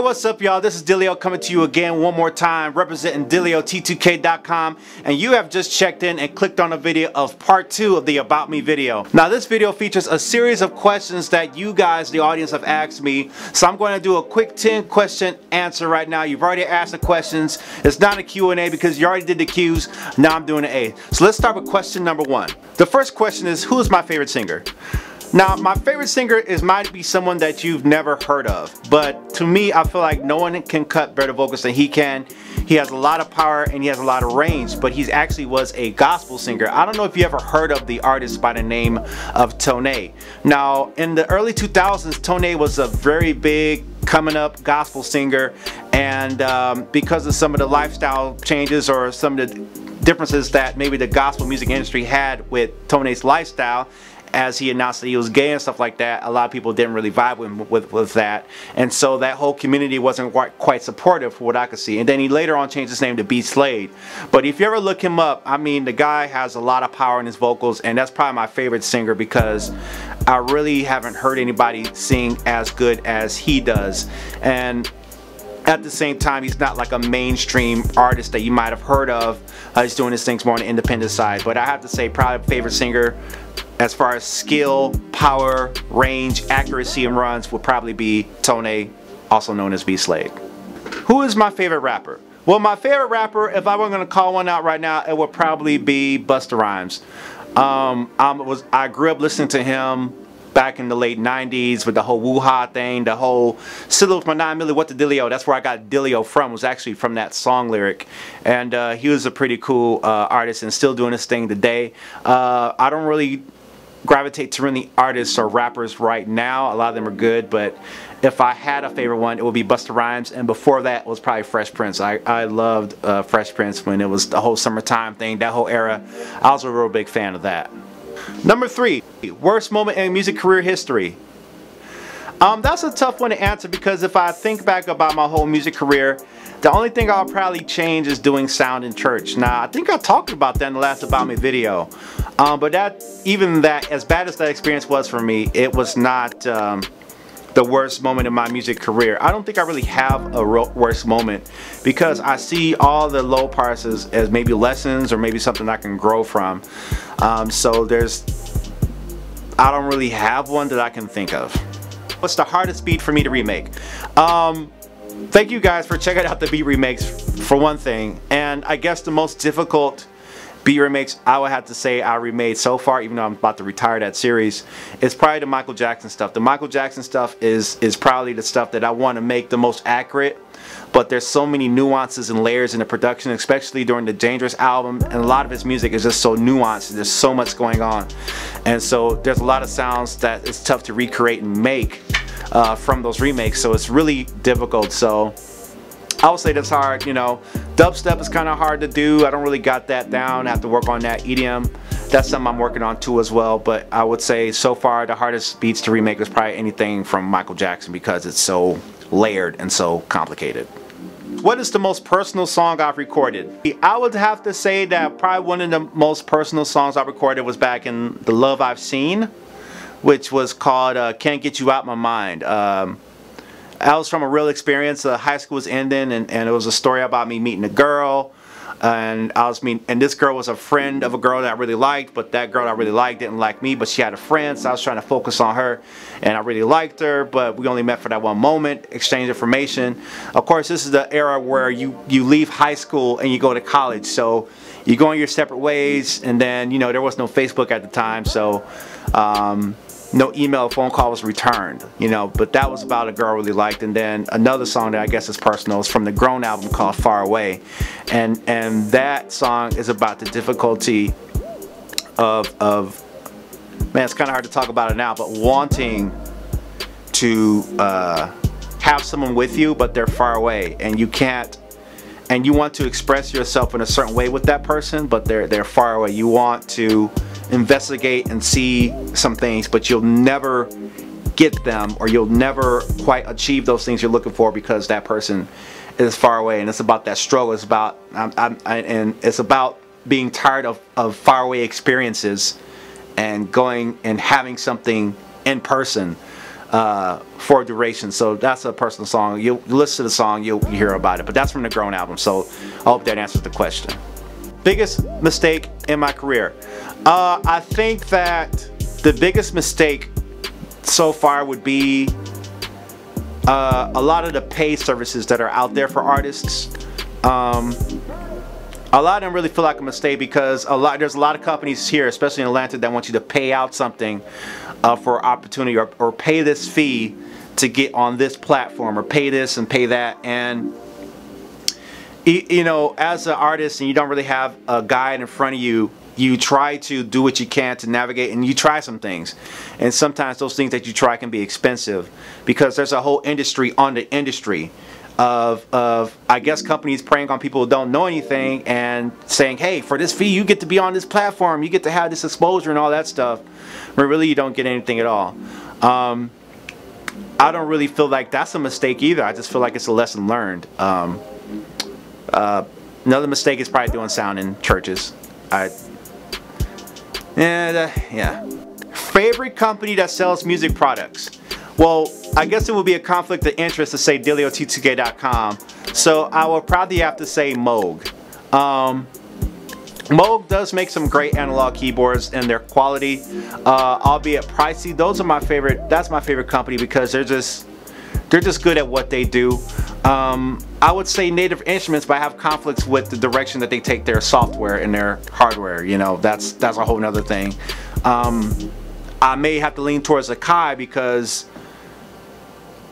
What's up, y'all? This is Dillio coming to you again one more time, representing DillioT2K.com, and you have just checked in and clicked on a video of part 2 of the About Me video. Now, this video features a series of questions that you guys, the audience, have asked me, so I'm going to do a quick 10-question answer right now. You've already asked the questions. It's not a Q&A because you already did the Q's. Now I'm doing the A. So let's start with question number 1. The first question is, who is my favorite singer? Now, my favorite singer might be someone that you've never heard of, but to me, I feel like no one can cut better vocals than he can. He has a lot of power and he has a lot of range, but he actually was a gospel singer. I don't know if you ever heard of the artist by the name of Tone. Now, in the early 2000s, Tone was a very big coming up gospel singer, and because of some of the lifestyle changes or some of the differences that maybe the gospel music industry had with Tone's lifestyle, as he announced that he was gay and stuff like that, a lot of people didn't really vibe with that, and so that whole community wasn't quite supportive for what I could see. And then he later on changed his name to B. Slade. But if you ever look him up, I mean, the guy has a lot of power in his vocals, and that's probably my favorite singer because I really haven't heard anybody sing as good as he does. And at the same time, he's not like a mainstream artist that you might have heard of. He's doing his things more on the independent side. But I have to say, probably favorite singer as far as skill, power, range, accuracy, and runs would probably be Tone, also known as B. Slade. Who is my favorite rapper? Well, my favorite rapper, if I were going to call one out right now, it would probably be Busta Rhymes. I grew up listening to him back in the late 90s with the whole woo-ha thing, the whole "Silly with my 9mm, what the Dillio." That's where I got Dillio from, was actually from that song lyric. And he was a pretty cool artist and still doing his thing today. I don't really gravitate to any artists or rappers right now. A lot of them are good, but if I had a favorite one, it would be Busta Rhymes, and before that was probably Fresh Prince. I loved Fresh Prince when it was the whole summertime thing, that whole era. I was a real big fan of that. Number 3, worst moment in music career history. That's a tough one to answer because if I think back about my whole music career, the only thing I'll probably change is doing sound in church. Now, I think I talked about that in the last About Me video. But even that, as bad as that experience was for me, it was not the worst moment in my music career. I don't think I really have a worst moment because I see all the low parts as maybe lessons or maybe something I can grow from. So I don't really have one that I can think of. What's the hardest beat for me to remake? Thank you guys for checking out the beat remakes for one thing, and I guess the most difficult beat remakes I would have to say I remade so far, even though I'm about to retire that series, is probably the Michael Jackson stuff. The Michael Jackson stuff is probably the stuff that I want to make the most accurate, but there's so many nuances and layers in the production, especially during the Dangerous album, and a lot of his music is just so nuanced. There's so much going on, and so there's a lot of sounds that it's tough to recreate and make from those remakes, so it's really difficult. So I would say that's hard. You know, dubstep is kind of hard to do. I don't really got that down. I have to work on that. EDM, that's something I'm working on too as well, but I would say so far the hardest beats to remake is probably anything from Michael Jackson because it's so layered and so complicated. What is the most personal song I've recorded? I would have to say that probably one of the most personal songs I recorded was back in The Love I've Seen, which was called Can't Get You Out My Mind. That was from a real experience. High school was ending, and it was a story about me meeting a girl, and this girl was a friend of a girl that I really liked, but that girl I really liked didn't like me, but she had a friend, so I was trying to focus on her, and I really liked her, but we only met for that one moment, exchanged information. Of course, this is the era where you leave high school and you go to college, so you go on your separate ways, and then, you know, there was no Facebook at the time, so no email or phone call was returned, you know, but that was about a girl I really liked. And then another song that I guess is personal is from the Grown album called Far Away, and that song is about the difficulty of man, it's kind of hard to talk about it now, but wanting to have someone with you but they're far away and you can't, and you want to express yourself in a certain way with that person but they're far away. You want to investigate and see some things, but you'll never get them, or you'll never quite achieve those things you're looking for because that person is far away. And it's about that struggle. It's about and it's about being tired of faraway experiences and going and having something in person for duration. So that's a personal song. You listen to the song, you'll hear about it. But that's from the Grown album. So I hope that answers the question. Biggest mistake in my career. I think that the biggest mistake so far would be a lot of the pay services that are out there for artists. A lot of them really feel like a mistake because there's a lot of companies here, especially in Atlanta, that want you to pay out something for opportunity, or pay this fee to get on this platform, or pay this and pay that. And you know, as an artist and you don't really have a guide in front of you, you try to do what you can to navigate, and you try some things, and sometimes those things that you try can be expensive because there's a whole industry on the industry of I guess companies preying on people who don't know anything and saying, hey, for this fee you get to be on this platform, you get to have this exposure and all that stuff, but really you don't get anything at all. I don't really feel like that's a mistake either. I just feel like it's a lesson learned. Another mistake is probably doing sound in churches. Yeah. Favorite company that sells music products? Well, I guess it would be a conflict of interest to say DillioT2K.com. So I will probably have to say Moog. Moog does make some great analog keyboards, and their quality, albeit pricey. Those are my favorite. That's my favorite company because they're just good at what they do. I would say Native Instruments, but I have conflicts with the direction that they take their software and their hardware. You know, that's a whole nother thing. I may have to lean towards Akai because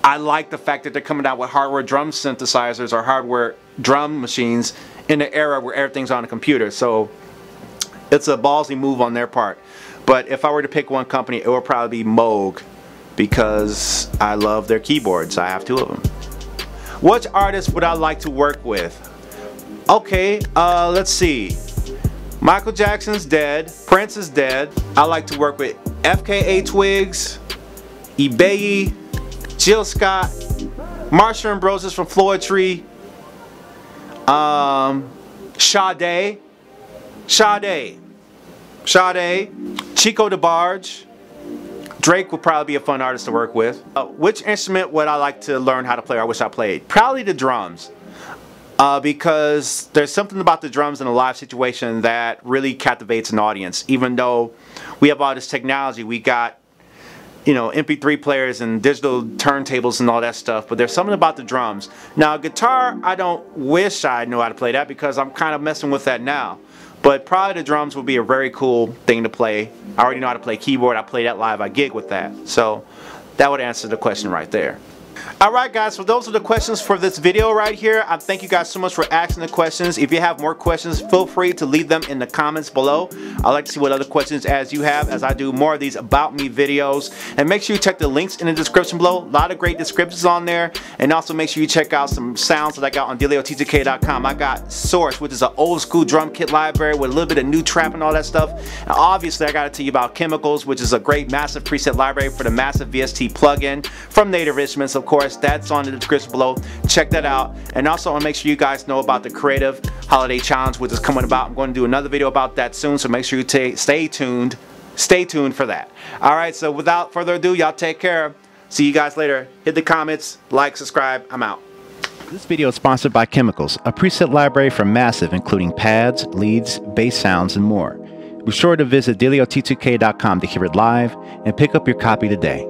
I like the fact that they're coming out with hardware drum synthesizers or hardware drum machines in an era where everything's on a computer. So it's a ballsy move on their part. But if I were to pick one company, it would probably be Moog because I love their keyboards. I have 2 of them. Which artist would I like to work with? Okay, let's see. Michael Jackson's dead. Prince is dead. I like to work with FKA Twigs, Ebayi, Jill Scott, Marsha Ambrosius from Floetry, Sade, Chico DeBarge. Drake would probably be a fun artist to work with. Which instrument would I like to learn how to play, or I wish I played? Probably the drums. Because there's something about the drums in a live situation that really captivates an audience. Even though we have all this technology, we got, you know, MP3 players and digital turntables and all that stuff, but there's something about the drums. Now guitar, I don't wish I knew how to play that because I'm kind of messing with that now. But probably the drums would be a very cool thing to play. I already know how to play keyboard. I play that live. I gig with that. So that would answer the question right there. Alright guys, so those are the questions for this video right here. I thank you guys so much for asking the questions. If you have more questions, feel free to leave them in the comments below. I'd like to see what other questions as you have as I do more of these about me videos. And make sure you check the links in the description below. A lot of great descriptions on there. And also make sure you check out some sounds that I got on DillioT2K.com. I got ZOURCE, which is an old school drum kit library with a little bit of new trap and all that stuff. And obviously I got to tell you about Khemikals, which is a great massive preset library for the massive VST plugin from Native Instruments, of course. That's on the description below. Check that out. And also I want to make sure you guys know about the Creative Holiday Challenge, which is coming about. I'm going to do another video about that soon, so make sure you stay tuned for that. Alright, so without further ado, y'all take care. See you guys later. Hit the comments, like, subscribe. I'm out. This video is sponsored by Khemikals, a preset library from Massive including pads, leads, bass sounds, and more. Be sure to visit DillioT2K.com to hear it live and pick up your copy today.